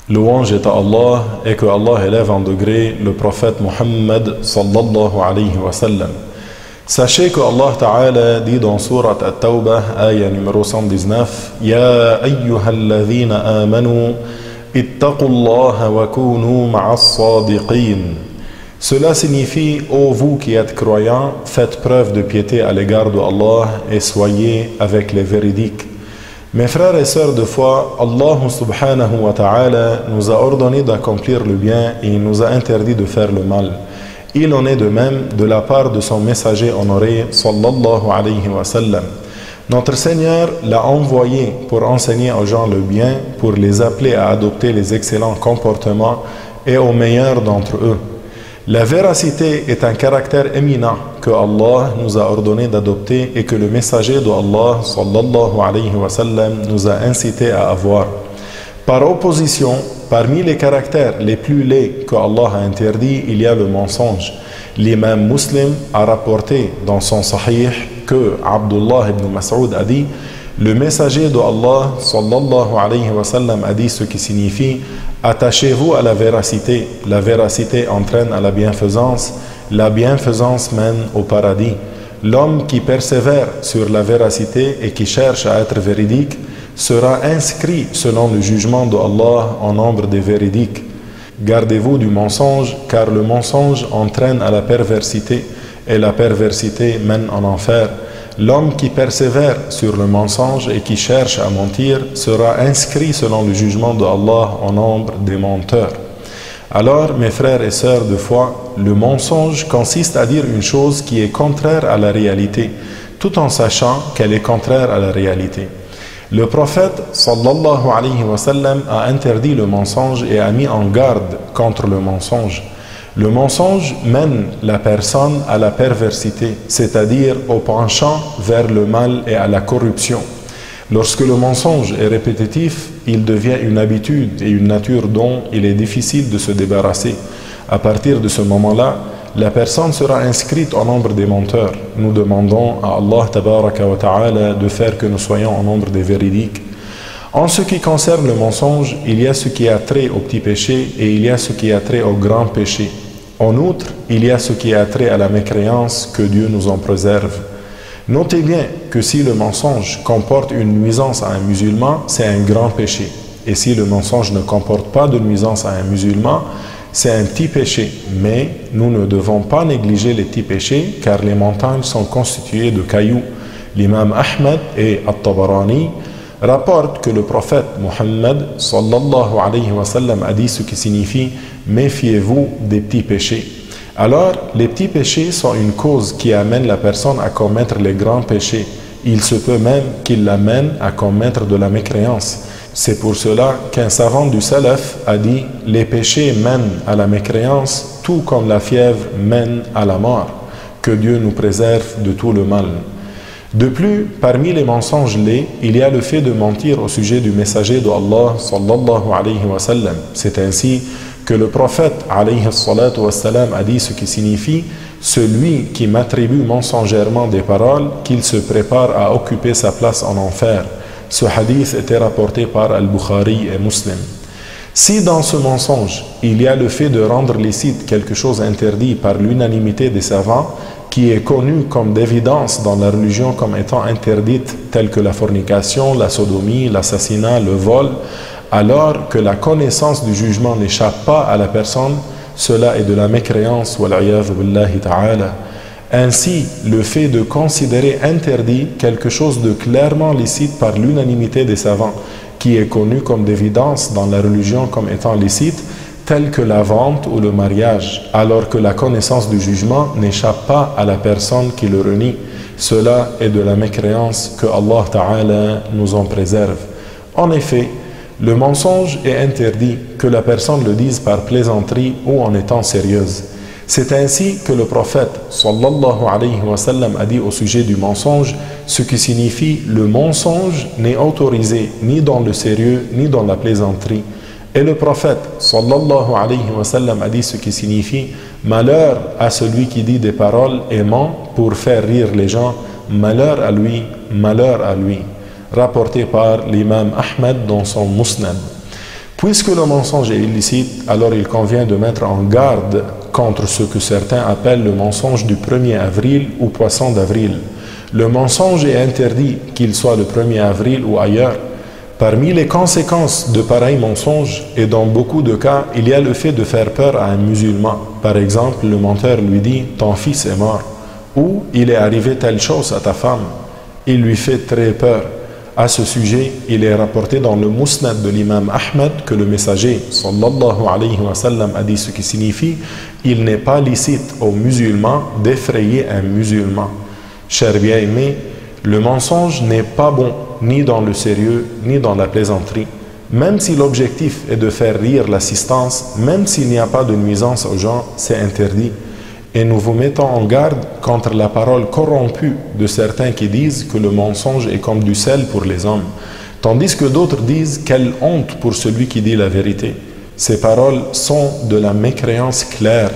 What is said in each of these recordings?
Louange est à Allah et que Allah élève en degré le prophète Muhammad sallallahu alayhi wa sallam. Sachez que Allah Ta'ala dit dans Surat At-Tawbah, ayah numéro 119, Ya ayyuhalladhina amanu, ittaqullaha wa kunu ma'as sadiqin. Cela signifie, ô vous qui êtes croyants, faites preuve de piété à l'égard de Allah et soyez avec les véridiques. Mes frères et sœurs de foi, Allah subhanahu wa ta'ala nous a ordonné d'accomplir le bien et il nous a interdit de faire le mal. Il en est de même de la part de son messager honoré, sallallahu alayhi wa sallam. Notre Seigneur l'a envoyé pour enseigner aux gens le bien, pour les appeler à adopter les excellents comportements et aux meilleurs d'entre eux. La véracité est un caractère éminent que Allah nous a ordonné d'adopter et que le messager de Allah sallallahu alayhi wa sallam nous a incité à avoir. Par opposition, parmi les caractères les plus laids que Allah a interdits, il y a le mensonge. L'imam Muslim a rapporté dans son Sahih que Abdullah ibn Mas'ud a dit: le messager de Allah sallallahu alayhi wa sallam a dit, ce qui signifie: attachez-vous à la véracité entraîne à la bienfaisance mène au paradis. L'homme qui persévère sur la véracité et qui cherche à être véridique sera inscrit selon le jugement de Allah en nombre des véridiques. Gardez-vous du mensonge, car le mensonge entraîne à la perversité et la perversité mène en enfer. L'homme qui persévère sur le mensonge et qui cherche à mentir sera inscrit selon le jugement de Allah en nombre des menteurs. Alors, mes frères et sœurs de foi, le mensonge consiste à dire une chose qui est contraire à la réalité, tout en sachant qu'elle est contraire à la réalité. Le prophète sallallahu alayhi wa sallam a interdit le mensonge et a mis en garde contre le mensonge. Le mensonge mène la personne à la perversité, c'est-à-dire au penchant vers le mal et à la corruption. Lorsque le mensonge est répétitif, il devient une habitude et une nature dont il est difficile de se débarrasser. À partir de ce moment-là, la personne sera inscrite au nombre des menteurs. Nous demandons à Allah tabaraka wa ta'ala de faire que nous soyons au nombre des véridiques. En ce qui concerne le mensonge, il y a ce qui a trait au petit péché et il y a ce qui a trait au grand péché. En outre, il y a ce qui a trait à la mécréance, que Dieu nous en préserve. Notez bien que si le mensonge comporte une nuisance à un musulman, c'est un grand péché. Et si le mensonge ne comporte pas de nuisance à un musulman, c'est un petit péché. Mais nous ne devons pas négliger les petits péchés, car les montagnes sont constituées de cailloux. L'imam Ahmed et At-Tabarani rapportent que le prophète Muhammad sallallahu alayhi wa sallam a dit, ce qui signifie: méfiez-vous des petits péchés. Alors, les petits péchés sont une cause qui amène la personne à commettre les grands péchés. Il se peut même qu'il l'amène à commettre de la mécréance. C'est pour cela qu'un savant du Salaf a dit: les péchés mènent à la mécréance, tout comme la fièvre mène à la mort. Que Dieu nous préserve de tout le mal. De plus, parmi les mensonges laids, il y a le fait de mentir au sujet du messager de Allah sallallahu alayhi wa sallam. C'est ainsi que le prophète alayhi salatu wa sallam a dit, ce qui signifie: celui qui m'attribue mensongèrement des paroles, qu'il se prépare à occuper sa place en enfer. Ce hadith était rapporté par Al-Bukhari et Muslim. Si dans ce mensonge, il y a le fait de rendre licite quelque chose interdit par l'unanimité des savants, qui est connu comme d'évidence dans la religion comme étant interdite, telle que la fornication, la sodomie, l'assassinat, le vol, alors que la connaissance du jugement n'échappe pas à la personne, cela est de la mécréance, wal'iyadhu billahi ta'ala. Ainsi, le fait de considérer interdit quelque chose de clairement licite par l'unanimité des savants, qui est connu comme d'évidence dans la religion comme étant licite, tel que la vente ou le mariage, alors que la connaissance du jugement n'échappe pas à la personne qui le renie. Cela est de la mécréance, que Allah Ta'ala nous en préserve. En effet, le mensonge est interdit, que la personne le dise par plaisanterie ou en étant sérieuse. C'est ainsi que le prophète sallallahu alayhi wa sallam a dit au sujet du mensonge, ce qui signifie: le mensonge n'est autorisé ni dans le sérieux ni dans la plaisanterie. Et le prophète sallallahu alayhi wa sallam a dit, ce qui signifie: malheur à celui qui dit des paroles et ment pour faire rire les gens, malheur à lui, malheur à lui. Rapporté par l'imam Ahmed dans son Musnad. Puisque le mensonge est illicite, alors il convient de mettre en garde contre ce que certains appellent le mensonge du 1er avril ou poisson d'avril. Le mensonge est interdit, qu'il soit le 1er avril ou ailleurs. Parmi les conséquences de pareils mensonges, et dans beaucoup de cas, il y a le fait de faire peur à un musulman. Par exemple, le menteur lui dit « ton fils est mort » ou « il est arrivé telle chose à ta femme ». Il lui fait très peur. À ce sujet, il est rapporté dans le Musnad de l'imam Ahmed que le messager sallallahu alayhi wa sallam a dit ce qui signifie « il n'est pas licite aux musulmans d'effrayer un musulman ». Chers bien-aimés, le mensonge n'est pas bon ni dans le sérieux ni dans la plaisanterie. Même si l'objectif est de faire rire l'assistance, même s'il n'y a pas de nuisance aux gens, c'est interdit. Et nous vous mettons en garde contre la parole corrompue de certains qui disent que le mensonge est comme du sel pour les hommes, tandis que d'autres disent quelle honte pour celui qui dit la vérité. Ces paroles sont de la mécréance claire,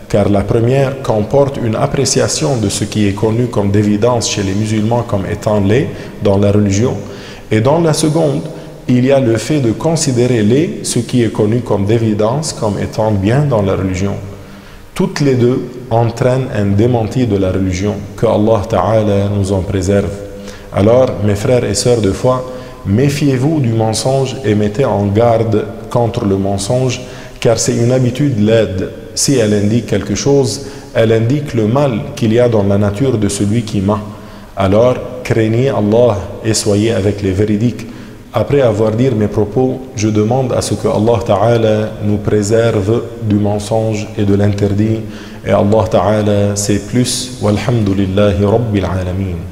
car la première comporte une appréciation de ce qui est connu comme d'évidence chez les musulmans comme étant laid dans la religion, et dans la seconde, il y a le fait de considérer laid ce qui est connu comme d'évidence comme étant bien dans la religion. Toutes les deux entraînent un démenti de la religion, que Allah Ta'ala nous en préserve. Alors, mes frères et sœurs de foi, méfiez-vous du mensonge et mettez en garde contre le mensonge, car c'est une habitude laide. Si elle indique quelque chose, elle indique le mal qu'il y a dans la nature de celui qui ment. Alors, craignez Allah et soyez avec les véridiques. Après avoir dit mes propos, je demande à ce que Allah Ta'ala nous préserve du mensonge et de l'interdit. Et Allah Ta'ala, c'est plus. Walhamdulillahi Rabbil Alamin.